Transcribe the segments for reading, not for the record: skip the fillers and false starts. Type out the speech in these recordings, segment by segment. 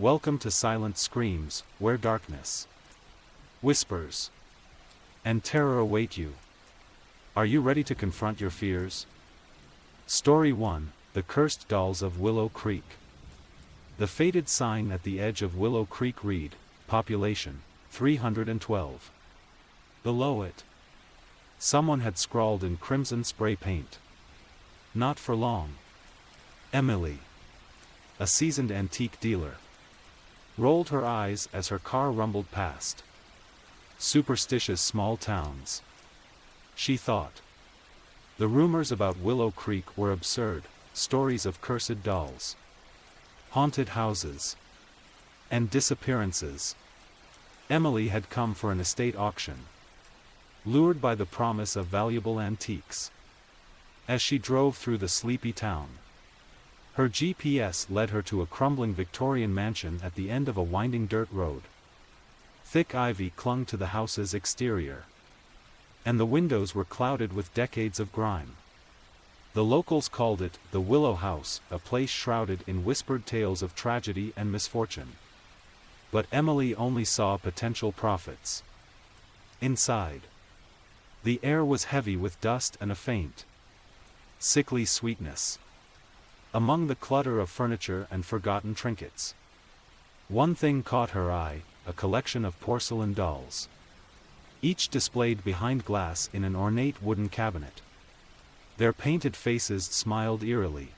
Welcome to Silent Screams, where darkness, whispers, and terror await you. Are you ready to confront your fears? Story 1: The Cursed Dolls of Willow Creek. The faded sign at the edge of Willow Creek read, population, 312. Below it, someone had scrawled in crimson spray paint. Not for long. Emily, a seasoned antique dealer, rolled her eyes as her car rumbled past. Superstitious small towns, she thought. The rumors about Willow Creek were absurd, stories of cursed dolls, haunted houses, and disappearances. Emily had come for an estate auction, lured by the promise of valuable antiques. As she drove through the sleepy town, her GPS led her to a crumbling Victorian mansion at the end of a winding dirt road. Thick ivy clung to the house's exterior, and the windows were clouded with decades of grime. The locals called it the Willow House, a place shrouded in whispered tales of tragedy and misfortune. But Emily only saw potential profits. Inside, the air was heavy with dust and a faint, sickly sweetness. Among the clutter of furniture and forgotten trinkets, one thing caught her eye: a collection of porcelain dolls, each displayed behind glass in an ornate wooden cabinet. Their painted faces smiled eerily,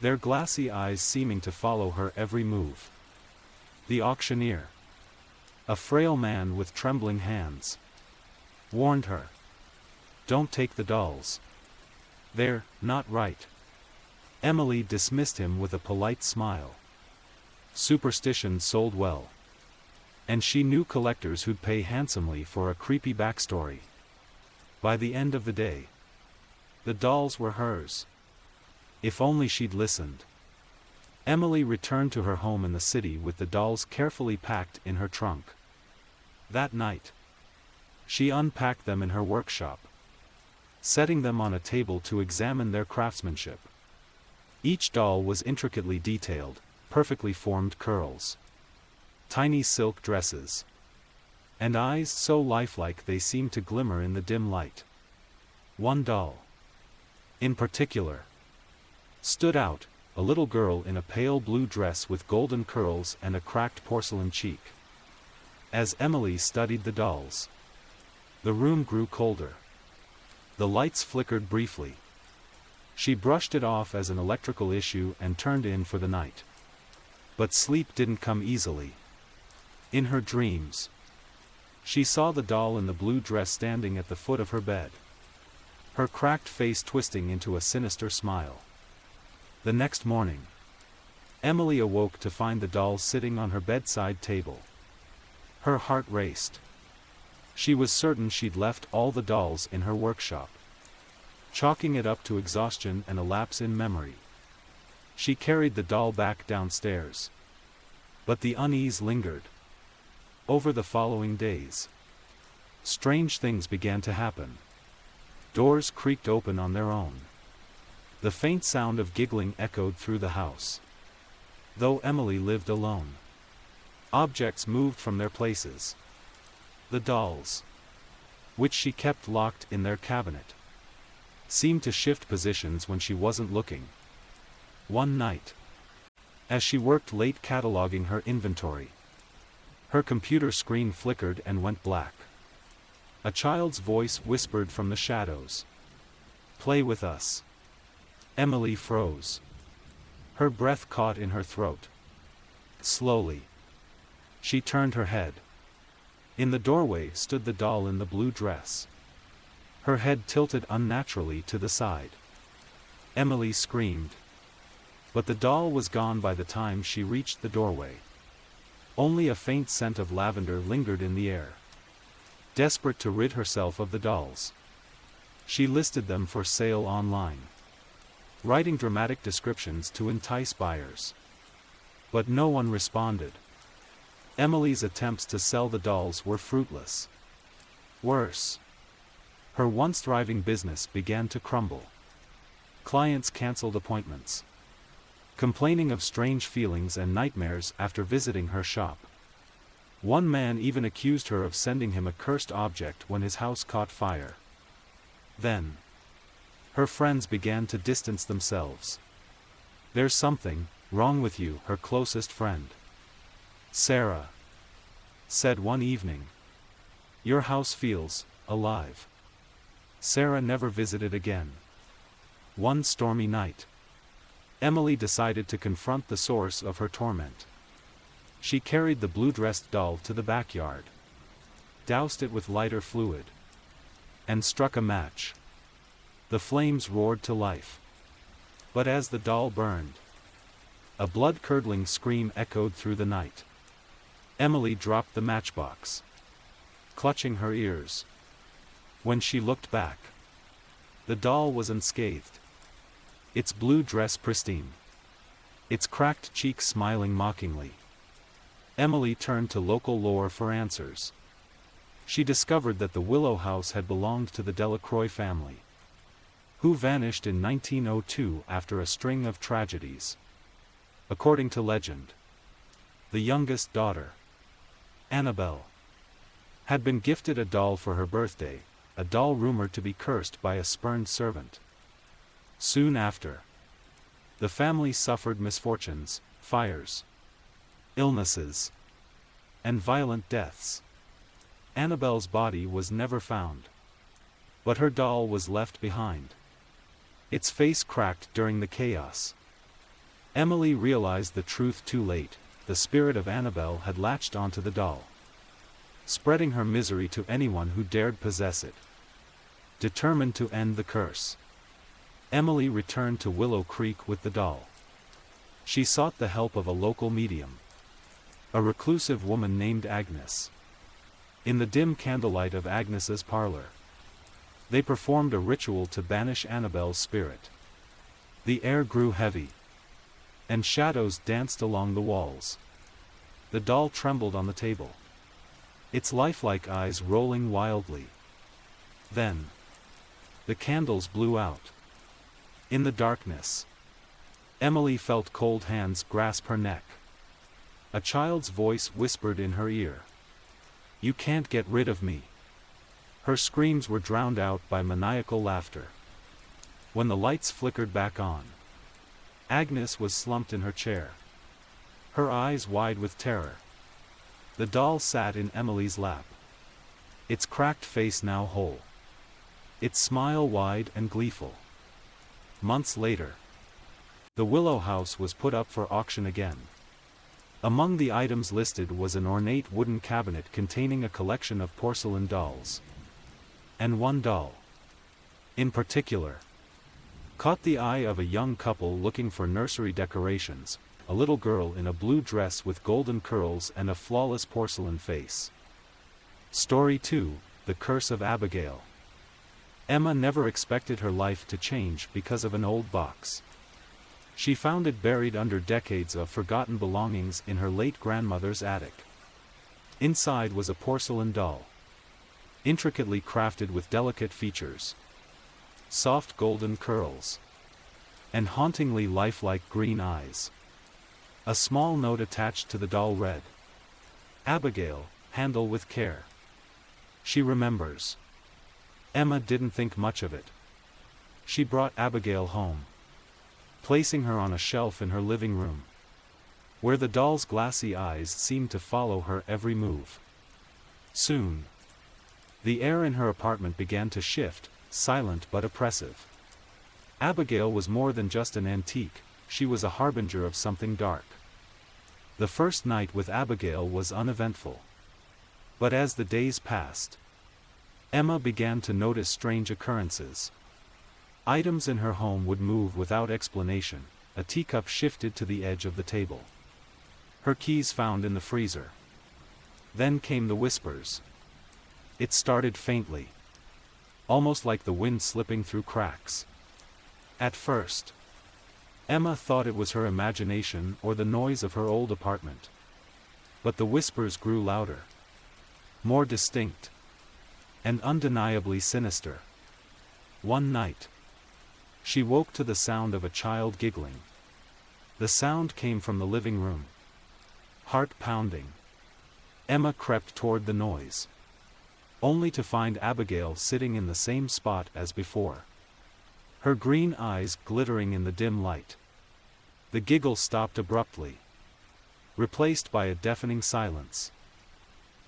their glassy eyes seeming to follow her every move. The auctioneer, a frail man with trembling hands, warned her, "Don't take the dolls. They're not right." Emily dismissed him with a polite smile. Superstition sold well, and she knew collectors who'd pay handsomely for a creepy backstory. By the end of the day, the dolls were hers. If only she'd listened. Emily returned to her home in the city with the dolls carefully packed in her trunk. That night, she unpacked them in her workshop, setting them on a table to examine their craftsmanship. Each doll was intricately detailed, perfectly formed curls, tiny silk dresses, and eyes so lifelike they seemed to glimmer in the dim light. One doll, in particular, stood out, a little girl in a pale blue dress with golden curls and a cracked porcelain cheek. As Emily studied the dolls, the room grew colder. The lights flickered briefly. She brushed it off as an electrical issue and turned in for the night. But sleep didn't come easily. In her dreams, she saw the doll in the blue dress standing at the foot of her bed, her cracked face twisting into a sinister smile. The next morning, Emily awoke to find the doll sitting on her bedside table. Her heart raced. She was certain she'd left all the dolls in her workshop, chalking it up to exhaustion and a lapse in memory. She carried the doll back downstairs, but the unease lingered. Over the following days, strange things began to happen. Doors creaked open on their own. The faint sound of giggling echoed through the house. Though Emily lived alone, objects moved from their places. The dolls, which she kept locked in their cabinet, seemed to shift positions when she wasn't looking. One night, as she worked late cataloging her inventory, her computer screen flickered and went black. A child's voice whispered from the shadows, "Play with us." Emily froze. Her breath caught in her throat. Slowly, she turned her head. In the doorway stood the doll in the blue dress, her head tilted unnaturally to the side. Emily screamed, but the doll was gone by the time she reached the doorway. Only a faint scent of lavender lingered in the air. Desperate to rid herself of the dolls, she listed them for sale online, writing dramatic descriptions to entice buyers. But no one responded. Emily's attempts to sell the dolls were fruitless. Worse, her once thriving business began to crumble. Clients canceled appointments, complaining of strange feelings and nightmares after visiting her shop. One man even accused her of sending him a cursed object when his house caught fire. Then, her friends began to distance themselves. "There's something wrong with you," her closest friend, Sarah, said one evening. "Your house feels alive." Sarah never visited again. One stormy night, Emily decided to confront the source of her torment. She carried the blue-dressed doll to the backyard, doused it with lighter fluid, and struck a match. The flames roared to life. But as the doll burned, a blood-curdling scream echoed through the night. Emily dropped the matchbox, clutching her ears. When she looked back, the doll was unscathed, its blue dress pristine, its cracked cheeks smiling mockingly. Emily turned to local lore for answers. She discovered that the Willow house had belonged to the Delacroix family, who vanished in 1902 after a string of tragedies. According to legend, the youngest daughter, Annabelle, had been gifted a doll for her birthday, a doll rumored to be cursed by a spurned servant. Soon after, the family suffered misfortunes, fires, illnesses, and violent deaths. Annabelle's body was never found, but her doll was left behind, its face cracked during the chaos. Emily realized the truth too late. The spirit of Annabelle had latched onto the doll, spreading her misery to anyone who dared possess it. Determined to end the curse, Emily returned to Willow Creek with the doll. She sought the help of a local medium, a reclusive woman named Agnes. In the dim candlelight of Agnes's parlor, they performed a ritual to banish Annabelle's spirit. The air grew heavy, and shadows danced along the walls. The doll trembled on the table, its lifelike eyes rolling wildly. Then, the candles blew out. In the darkness, Emily felt cold hands grasp her neck. A child's voice whispered in her ear, "You can't get rid of me." Her screams were drowned out by maniacal laughter. When the lights flickered back on, Agnes was slumped in her chair, her eyes wide with terror. The doll sat in Emily's lap, its cracked face now whole, its smile wide and gleeful. Months later, the Willow house was put up for auction again. Among the items listed was an ornate wooden cabinet containing a collection of porcelain dolls. And one doll, in particular, caught the eye of a young couple looking for nursery decorations, a little girl in a blue dress with golden curls and a flawless porcelain face. Story 2, The Curse of Abigail. Emma never expected her life to change because of an old box. She found it buried under decades of forgotten belongings in her late grandmother's attic. Inside was a porcelain doll, intricately crafted with delicate features, soft golden curls, and hauntingly lifelike green eyes. A small note attached to the doll read, "Abigail, handle with care." She remembers. Emma didn't think much of it. She brought Abigail home, placing her on a shelf in her living room, where the doll's glassy eyes seemed to follow her every move. Soon, the air in her apartment began to shift, silent but oppressive. Abigail was more than just an antique, she was a harbinger of something dark. The first night with Abigail was uneventful. But as the days passed, Emma began to notice strange occurrences. Items in her home would move without explanation. A teacup shifted to the edge of the table, her keys found in the freezer. Then came the whispers. It started faintly, almost like the wind slipping through cracks. At first, Emma thought it was her imagination or the noise of her old apartment. But the whispers grew louder, more distinct, and undeniably sinister. One night, she woke to the sound of a child giggling. The sound came from the living room. Heart pounding. Emma crept toward the noise, only to find Abigail sitting in the same spot as before, her green eyes glittering in the dim light. The giggle stopped abruptly, replaced by a deafening silence.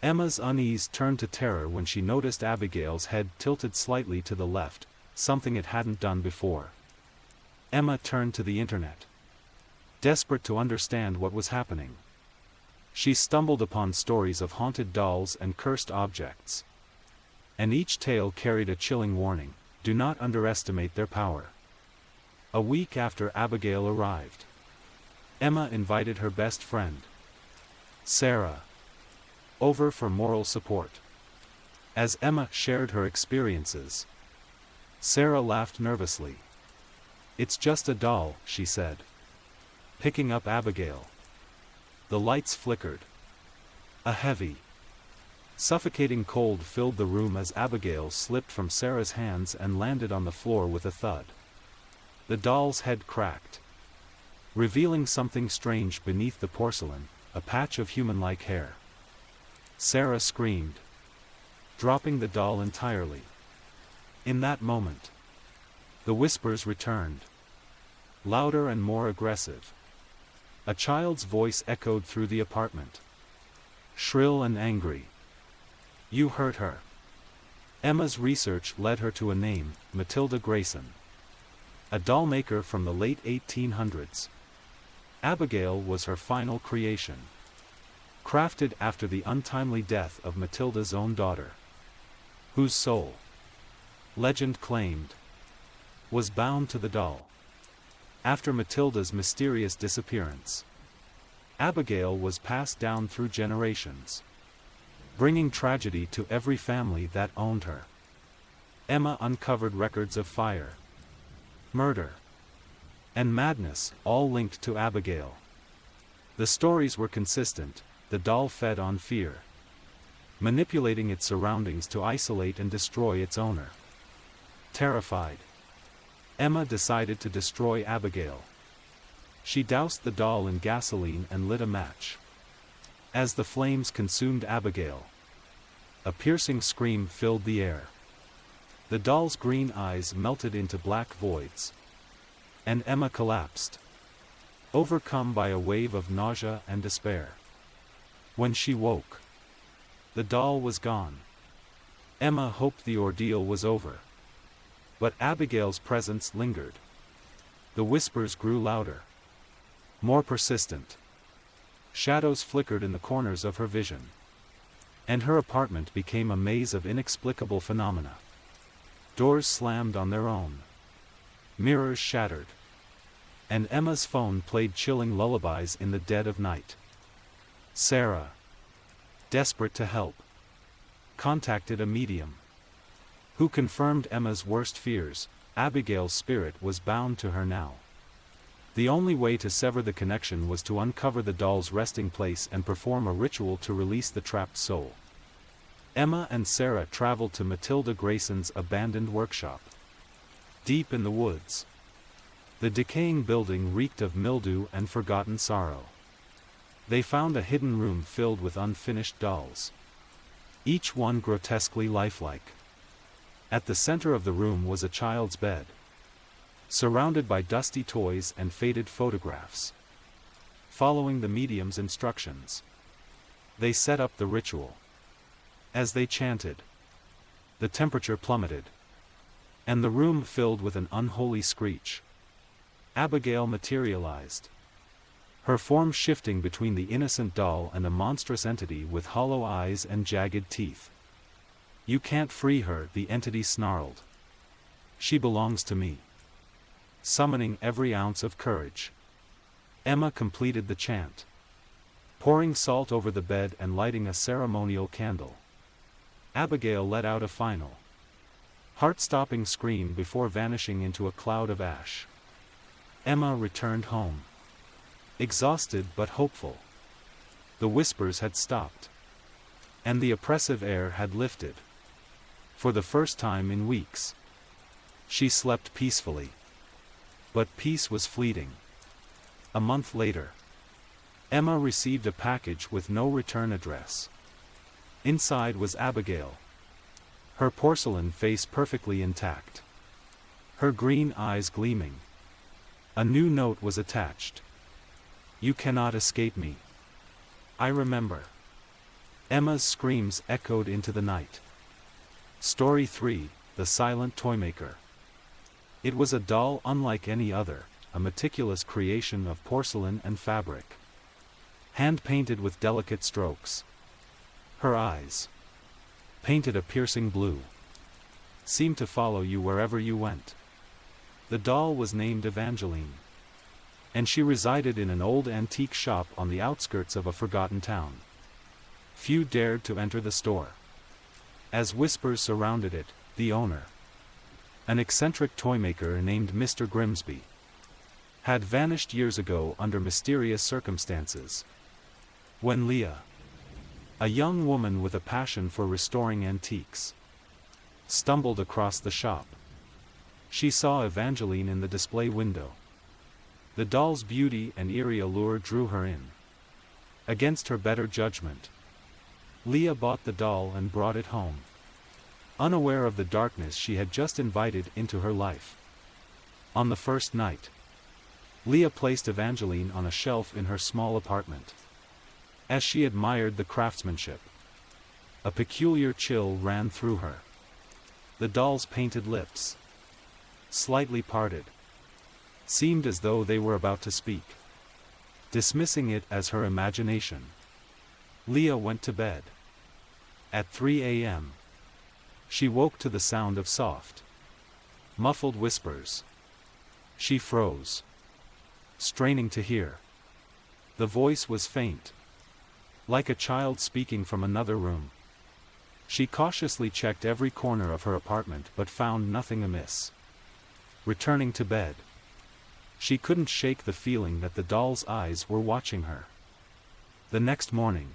Emma's unease turned to terror when she noticed Abigail's head tilted slightly to the left, something it hadn't done before. Emma turned to the internet, desperate to understand what was happening. She stumbled upon stories of haunted dolls and cursed objects, and each tale carried a chilling warning: do not underestimate their power. A week after Abigail arrived, Emma invited her best friend, Sarah, over for moral support. As Emma shared her experiences, Sarah laughed nervously. "It's just a doll," she said, picking up Abigail. The lights flickered. A heavy, suffocating cold filled the room as Abigail slipped from Sarah's hands and landed on the floor with a thud. The doll's head cracked, revealing something strange beneath the porcelain, a patch of human-like hair. Sarah screamed, dropping the doll entirely. In that moment, the whispers returned, louder and more aggressive. A child's voice echoed through the apartment, shrill and angry. "You hurt her." Emma's research led her to a name: Matilda Grayson, a doll maker from the late 1800s. Abigail was her final creation, crafted after the untimely death of Matilda's own daughter, whose soul, legend claimed, was bound to the doll. After Matilda's mysterious disappearance, Abigail was passed down through generations, bringing tragedy to every family that owned her. Emma uncovered records of fire, murder, and madness, all linked to Abigail. The stories were consistent: the doll fed on fear, manipulating its surroundings to isolate and destroy its owner. Terrified, Emma decided to destroy Abigail. She doused the doll in gasoline and lit a match. As the flames consumed Abigail, a piercing scream filled the air. The doll's green eyes melted into black voids, and Emma collapsed, overcome by a wave of nausea and despair. When she woke, the doll was gone. Emma hoped the ordeal was over, but Abigail's presence lingered. The whispers grew louder, more persistent. Shadows flickered in the corners of her vision, and her apartment became a maze of inexplicable phenomena. Doors slammed on their own, mirrors shattered, and Emma's phone played chilling lullabies in the dead of night. Sarah, desperate to help, contacted a medium, who confirmed Emma's worst fears: Abigail's spirit was bound to her now. The only way to sever the connection was to uncover the doll's resting place and perform a ritual to release the trapped soul. Emma and Sarah traveled to Matilda Grayson's abandoned workshop, deep in the woods. The decaying building reeked of mildew and forgotten sorrow. They found a hidden room filled with unfinished dolls, each one grotesquely lifelike. At the center of the room was a child's bed, surrounded by dusty toys and faded photographs. Following the medium's instructions, they set up the ritual. As they chanted, the temperature plummeted, and the room filled with an unholy screech. Abigail materialized, her form shifting between the innocent doll and a monstrous entity with hollow eyes and jagged teeth. "You can't free her," the entity snarled. "She belongs to me." Summoning every ounce of courage, Emma completed the chant, pouring salt over the bed and lighting a ceremonial candle. Abigail let out a final, heart-stopping scream before vanishing into a cloud of ash. Emma returned home, exhausted but hopeful. The whispers had stopped, and the oppressive air had lifted. For the first time in weeks, she slept peacefully. But peace was fleeting. A month later, Emma received a package with no return address. Inside was Abigail, her porcelain face perfectly intact, her green eyes gleaming. A new note was attached. "You cannot escape me. I remember." Emma's screams echoed into the night. Story 3: The Silent Toymaker. It was a doll unlike any other, a meticulous creation of porcelain and fabric, hand-painted with delicate strokes. Her eyes, painted a piercing blue, seemed to follow you wherever you went. The doll was named Evangeline, and she resided in an old antique shop on the outskirts of a forgotten town. Few dared to enter the store, as whispers surrounded it. The owner, an eccentric toymaker named Mr. Grimsby, had vanished years ago under mysterious circumstances. When Leah, a young woman with a passion for restoring antiques, stumbled across the shop, she saw Evangeline in the display window. The doll's beauty and eerie allure drew her in. Against her better judgment, Leah bought the doll and brought it home, unaware of the darkness she had just invited into her life. On the first night, Leah placed Evangeline on a shelf in her small apartment. As she admired the craftsmanship, a peculiar chill ran through her. The doll's painted lips, slightly parted, seemed as though they were about to speak. Dismissing it as her imagination, Leah went to bed. At 3 a.m., she woke to the sound of soft, muffled whispers. She froze, straining to hear. The voice was faint, like a child speaking from another room. She cautiously checked every corner of her apartment but found nothing amiss. Returning to bed, she couldn't shake the feeling that the doll's eyes were watching her. The next morning,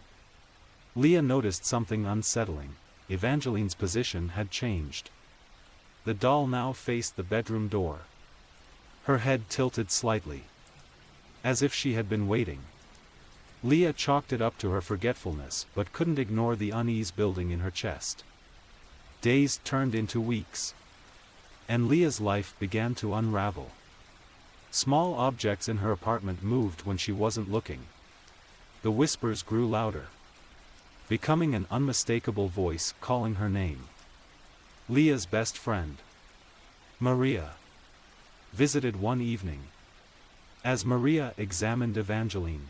Leah noticed something unsettling. Evangeline's position had changed. The doll now faced the bedroom door, her head tilted slightly, as if she had been waiting. Leah chalked it up to her forgetfulness but couldn't ignore the unease building in her chest. Days turned into weeks, and Leah's life began to unravel. Small objects in her apartment moved when she wasn't looking. The whispers grew louder, becoming an unmistakable voice calling her name. Leah's best friend, Maria, visited one evening. As Maria examined Evangeline,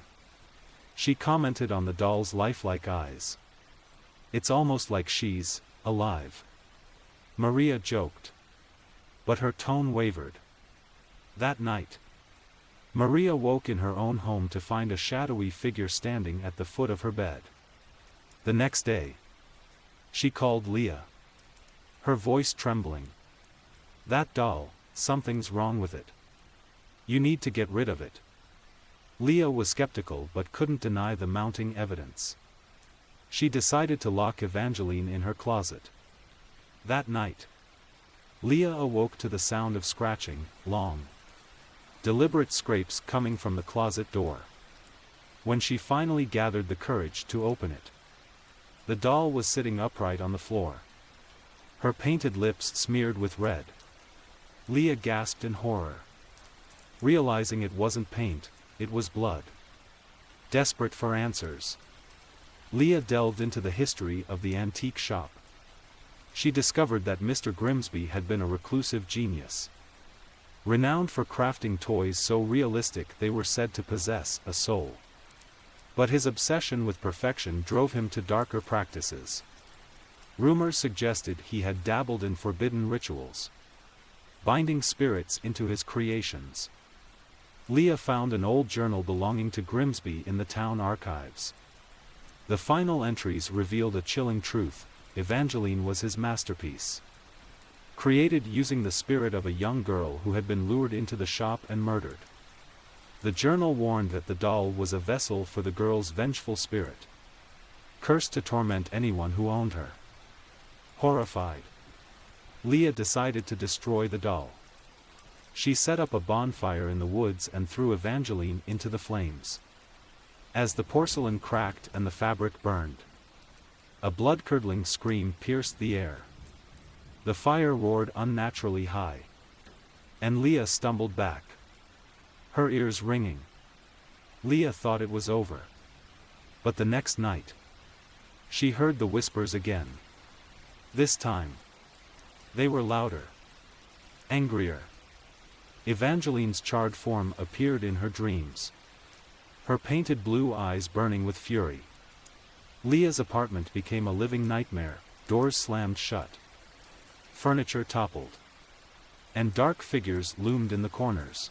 she commented on the doll's lifelike eyes. "It's almost like she's alive," Maria joked, but her tone wavered. That night, Maria woke in her own home to find a shadowy figure standing at the foot of her bed. The next day, she called Leah, her voice trembling. "That doll, something's wrong with it. You need to get rid of it." Leah was skeptical but couldn't deny the mounting evidence. She decided to lock Evangeline in her closet. That night, Leah awoke to the sound of scratching, long, deliberate scrapes coming from the closet door. When she finally gathered the courage to open it, the doll was sitting upright on the floor, her painted lips smeared with red. Leah gasped in horror, realizing it wasn't paint, it was blood. Desperate for answers, Leah delved into the history of the antique shop. She discovered that Mr. Grimsby had been a reclusive genius, renowned for crafting toys so realistic they were said to possess a soul. But his obsession with perfection drove him to darker practices. Rumors suggested he had dabbled in forbidden rituals, binding spirits into his creations. Leah found an old journal belonging to Grimsby in the town archives. The final entries revealed a chilling truth: Evangeline was his masterpiece, created using the spirit of a young girl who had been lured into the shop and murdered. The journal warned that the doll was a vessel for the girl's vengeful spirit, cursed to torment anyone who owned her. Horrified, Leah decided to destroy the doll. She set up a bonfire in the woods and threw Evangeline into the flames. As the porcelain cracked and the fabric burned, a blood-curdling scream pierced the air. The fire roared unnaturally high, and Leah stumbled back, her ears ringing. Leah thought it was over. But the next night, she heard the whispers again. This time, they were louder, angrier. Evangeline's charred form appeared in her dreams, her painted blue eyes burning with fury. Leah's apartment became a living nightmare, doors slammed shut, furniture toppled, and dark figures loomed in the corners.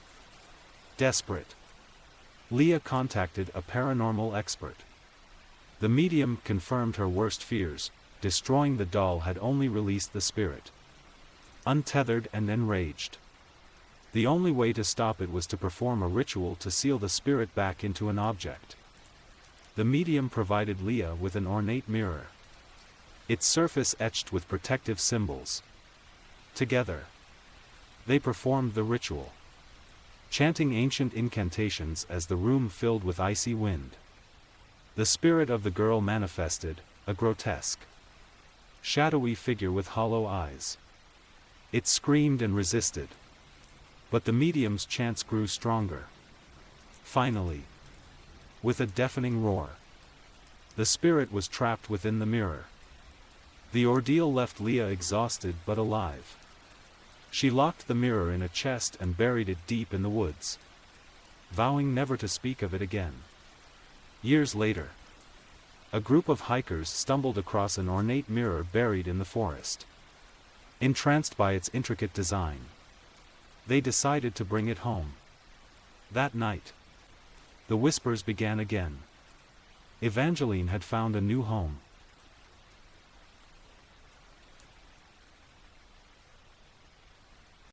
Desperate, Leah contacted a paranormal expert. The medium confirmed her worst fears: destroying the doll had only released the spirit. Untethered and enraged, the only way to stop it was to perform a ritual to seal the spirit back into an object. The medium provided Leah with an ornate mirror, its surface etched with protective symbols. Together, they performed the ritual, chanting ancient incantations as the room filled with icy wind. The spirit of the girl manifested, a grotesque, shadowy figure with hollow eyes. It screamed and resisted, but the medium's chants grew stronger. Finally, with a deafening roar, the spirit was trapped within the mirror. The ordeal left Leah exhausted but alive. She locked the mirror in a chest and buried it deep in the woods, vowing never to speak of it again. Years later, a group of hikers stumbled across an ornate mirror buried in the forest. Entranced by its intricate design, they decided to bring it home. That night, the whispers began again. Evangeline had found a new home,